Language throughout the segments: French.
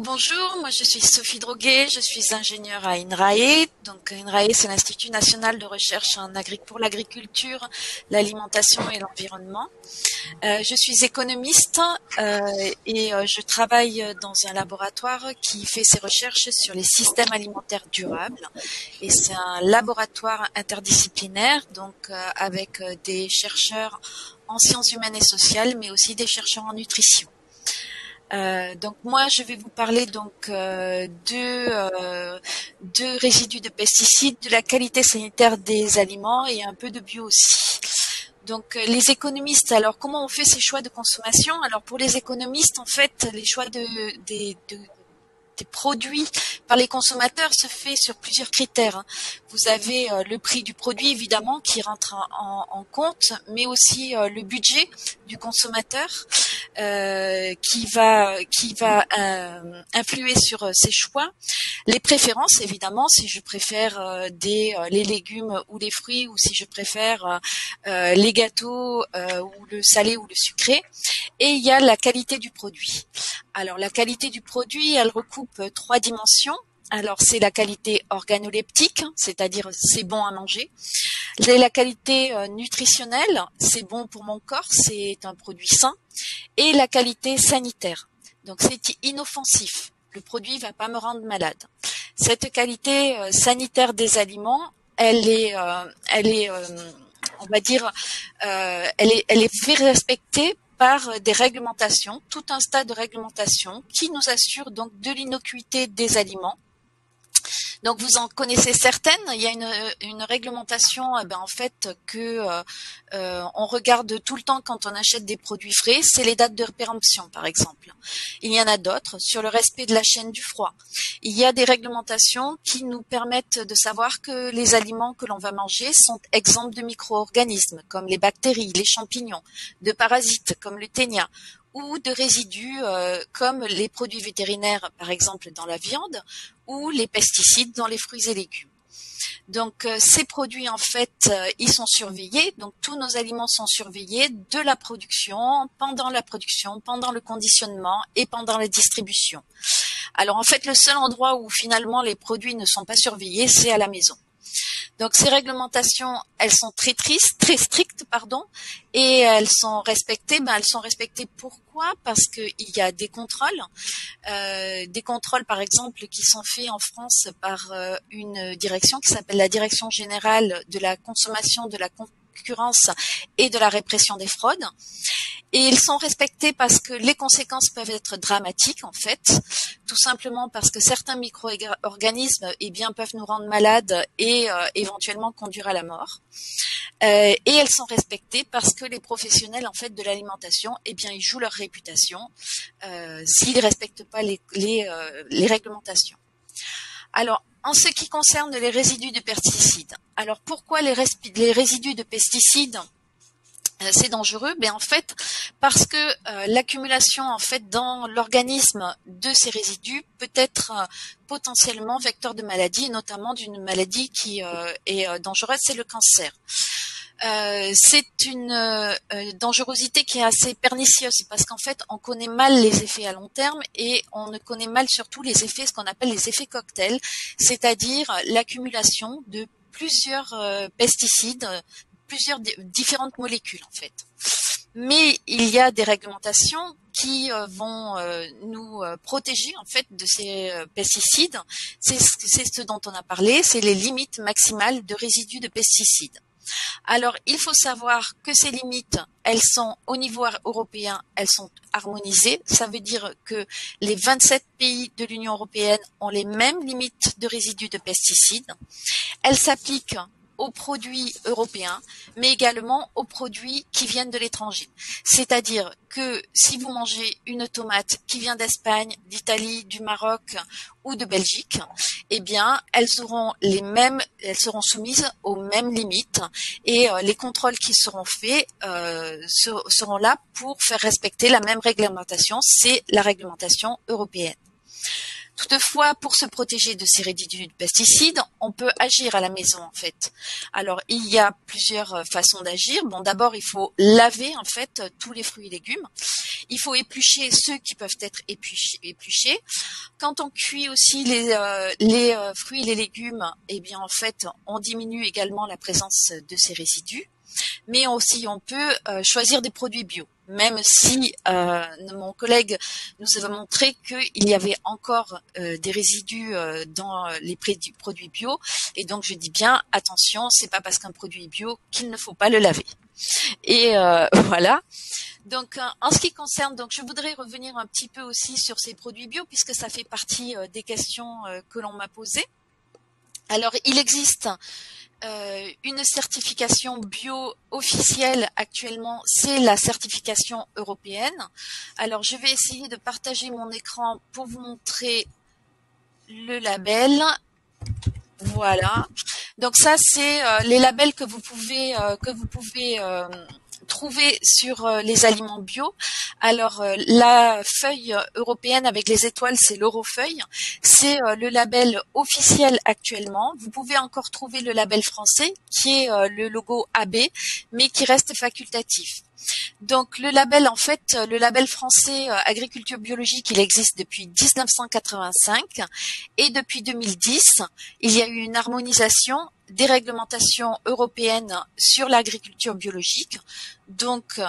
Bonjour, moi je suis Sophie Droguet, je suis ingénieure à INRAE. Donc INRAE, c'est l'Institut national de recherche pour l'agriculture, l'alimentation et l'environnement. Je suis économiste et je travaille dans un laboratoire qui fait ses recherches sur les systèmes alimentaires durables. Et c'est un laboratoire interdisciplinaire, donc avec des chercheurs en sciences humaines et sociales, mais aussi des chercheurs en nutrition. Donc moi je vais vous parler de résidus de pesticides, de la qualité sanitaire des aliments et un peu de bio aussi. Donc les économistes, alors comment on fait ces choix de consommation? Alors pour les économistes, en fait, les choix des produits par les consommateurs se fait sur plusieurs critères. Vous avez le prix du produit évidemment qui rentre en compte, mais aussi le budget du consommateur qui va influer sur ses choix. Les préférences évidemment, si je préfère les légumes ou les fruits, ou si je préfère les gâteaux ou le salé ou le sucré. Et il y a la qualité du produit. Alors la qualité du produit, elle recoupe trois dimensions. Alors c'est la qualité organoleptique, c'est-à-dire c'est bon à manger. C'est la qualité nutritionnelle, c'est bon pour mon corps, c'est un produit sain. Et la qualité sanitaire, donc c'est inoffensif. Le produit va pas me rendre malade. Cette qualité sanitaire des aliments, on va dire, elle est fait respecter par des réglementations, tout un tas de réglementations qui nous assurent donc de l'innocuité des aliments. Donc vous en connaissez certaines. Il y a une réglementation, en fait, on regarde tout le temps quand on achète des produits frais, c'est les dates de péremption, par exemple. Il y en a d'autres sur le respect de la chaîne du froid. Il y a des réglementations qui nous permettent de savoir que les aliments que l'on va manger sont exempts de micro-organismes, comme les bactéries, les champignons, de parasites, comme le ténia, ou de résidus comme les produits vétérinaires, par exemple dans la viande, ou les pesticides dans les fruits et légumes. Donc ces produits, en fait, ils sont surveillés. Donc tous nos aliments sont surveillés de la production, pendant le conditionnement et pendant la distribution. Alors en fait, le seul endroit où finalement les produits ne sont pas surveillés, c'est à la maison. Donc ces réglementations, elles sont très strictes, et elles sont respectées. Elles sont respectées pourquoi? Parce qu'il y a des contrôles par exemple qui sont faits en France par une direction qui s'appelle la Direction générale de la consommation, de la concurrence et de la répression des fraudes. Et ils sont respectés parce que les conséquences peuvent être dramatiques, en fait, tout simplement parce que certains micro-organismes, peuvent nous rendre malades et éventuellement conduire à la mort. Et elles sont respectées parce que les professionnels, en fait, de l'alimentation, ils jouent leur réputation s'ils ne respectent pas les réglementations. Alors, en ce qui concerne les résidus de pesticides, alors pourquoi les résidus de pesticides c'est dangereux? En fait, parce que l'accumulation, en fait, dans l'organisme de ces résidus peut être potentiellement vecteur de maladie, notamment d'une maladie qui est dangereuse, c'est le cancer. C'est une dangerosité qui est assez pernicieuse parce qu'en fait, on connaît mal les effets à long terme et on ne connaît mal surtout les effets, ce qu'on appelle les effets cocktails, c'est-à-dire l'accumulation de plusieurs pesticides, plusieurs différentes molécules en fait. Mais il y a des réglementations qui vont nous protéger en fait de ces pesticides. C'est ce dont on a parlé, c'est les limites maximales de résidus de pesticides. Alors, il faut savoir que ces limites, elles sont au niveau européen, elles sont harmonisées. Ça veut dire que les 27 pays de l'Union européenne ont les mêmes limites de résidus de pesticides. Elles s'appliquent aux produits européens, mais également aux produits qui viennent de l'étranger. C'est-à-dire que si vous mangez une tomate qui vient d'Espagne, d'Italie, du Maroc ou de Belgique, elles seront soumises aux mêmes limites et les contrôles qui seront faits seront là pour faire respecter la même réglementation, c'est la réglementation européenne. Toutefois, pour se protéger de ces résidus de pesticides, on peut agir à la maison en fait. Alors, il y a plusieurs façons d'agir. Bon, d'abord, il faut laver en fait tous les fruits et légumes. Il faut éplucher ceux qui peuvent être épluchés. Quand on cuit aussi les fruits et les légumes, eh bien en fait, on diminue également la présence de ces résidus. Mais aussi, on peut choisir des produits bio. Même si mon collègue nous a montré qu'il y avait encore des résidus dans les produits bio, et donc je dis bien attention, c'est pas parce qu'un produit est bio qu'il ne faut pas le laver. Et voilà. Donc en ce qui concerne, donc je voudrais revenir un petit peu aussi sur ces produits bio puisque ça fait partie des questions que l'on m'a posées. Alors il existe une certification bio officielle actuellement, c'est la certification européenne. Alors je vais essayer de partager mon écran pour vous montrer le label. Voilà. Donc ça c'est les labels que vous pouvez trouver sur les aliments bio. Alors la feuille européenne avec les étoiles, c'est l'Eurofeuille. C'est le label officiel actuellement. Vous pouvez encore trouver le label français qui est le logo AB, mais qui reste facultatif. Donc le label, en fait, le label français agriculture biologique, il existe depuis 1985 et depuis 2010, il y a eu une harmonisation des réglementations européennes sur l'agriculture biologique. Donc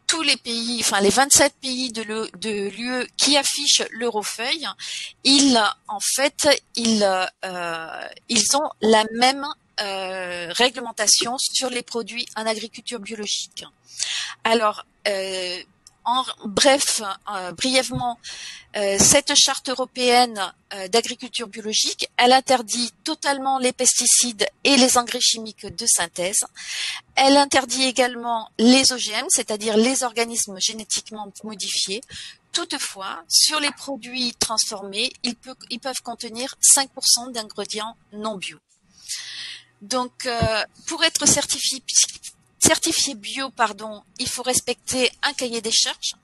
tous les pays, enfin les 27 pays de l'UE qui affichent l'Eurofeuille, ils ont la même réglementation sur les produits en agriculture biologique. Alors, brièvement, cette charte européenne d'agriculture biologique, elle interdit totalement les pesticides et les engrais chimiques de synthèse. Elle interdit également les OGM, c'est-à-dire les organismes génétiquement modifiés. Toutefois, sur les produits transformés, ils peuvent contenir 5% d'ingrédients non bio. Donc, pour être certifié bio, il faut respecter un cahier des charges.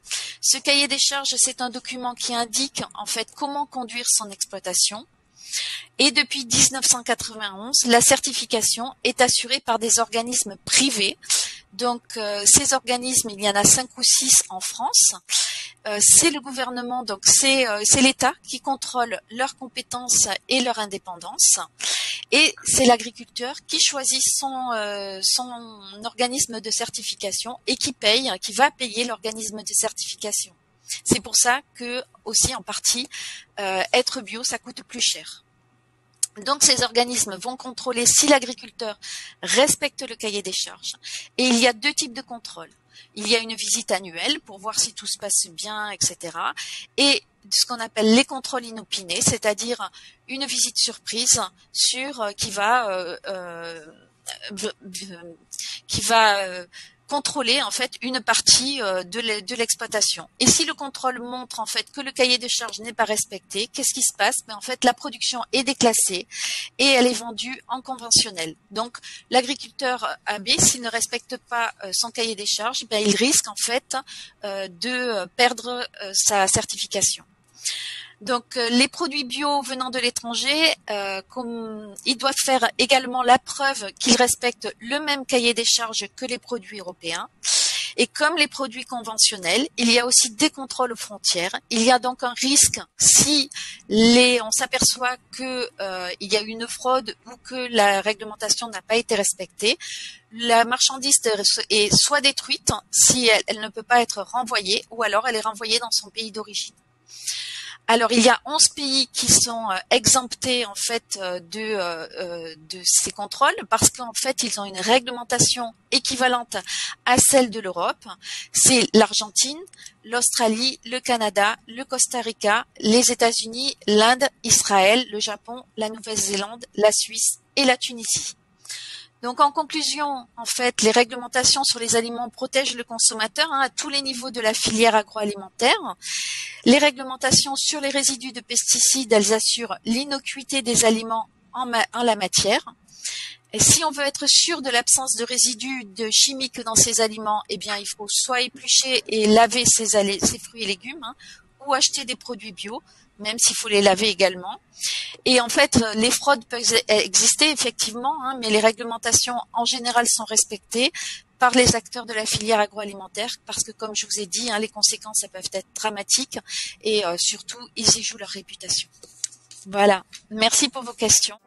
Ce cahier des charges, c'est un document qui indique en fait comment conduire son exploitation. Et depuis 1991, la certification est assurée par des organismes privés. Donc, ces organismes, il y en a 5 ou 6 en France. C'est le gouvernement, donc c'est l'État qui contrôle leurs compétences et leur indépendance. Et c'est l'agriculteur qui choisit son organisme de certification et qui va payer l'organisme de certification. C'est pour ça que aussi en partie être bio, ça coûte plus cher. Donc ces organismes vont contrôler si l'agriculteur respecte le cahier des charges. Et il y a 2 types de contrôle. Il y a une visite annuelle pour voir si tout se passe bien, etc. Et ce qu'on appelle les contrôles inopinés, c'est-à-dire une visite surprise qui va contrôler en fait une partie de l'exploitation. Et si le contrôle montre en fait que le cahier de charges n'est pas respecté, qu'est-ce qui se passe? En fait, la production est déclassée et elle est vendue en conventionnel. Donc, l'agriculteur AB, s'il ne respecte pas son cahier des charges, il risque en fait de perdre sa certification. Donc, les produits bio venant de l'étranger, ils doivent faire également la preuve qu'ils respectent le même cahier des charges que les produits européens. Et comme les produits conventionnels, il y a aussi des contrôles aux frontières. Il y a donc un risque si on s'aperçoit que il y a une fraude ou que la réglementation n'a pas été respectée. La marchandise est soit détruite si elle ne peut pas être renvoyée, ou alors elle est renvoyée dans son pays d'origine. Alors, il y a 11 pays qui sont exemptés en fait de ces contrôles parce qu'en fait, ils ont une réglementation équivalente à celle de l'Europe. C'est l'Argentine, l'Australie, le Canada, le Costa Rica, les États-Unis, l'Inde, Israël, le Japon, la Nouvelle-Zélande, la Suisse et la Tunisie. Donc, en conclusion, en fait, les réglementations sur les aliments protègent le consommateur à tous les niveaux de la filière agroalimentaire. Les réglementations sur les résidus de pesticides, elles assurent l'innocuité des aliments en la matière. Et si on veut être sûr de l'absence de résidus chimiques dans ces aliments, il faut soit éplucher et laver ces fruits et légumes, ou acheter des produits bio. même s'il faut les laver également. Et en fait, les fraudes peuvent exister effectivement, hein, mais les réglementations en général sont respectées par les acteurs de la filière agroalimentaire, parce que comme je vous ai dit, hein, les conséquences ça peuvent être dramatiques et surtout ils y jouent leur réputation. Voilà, merci pour vos questions.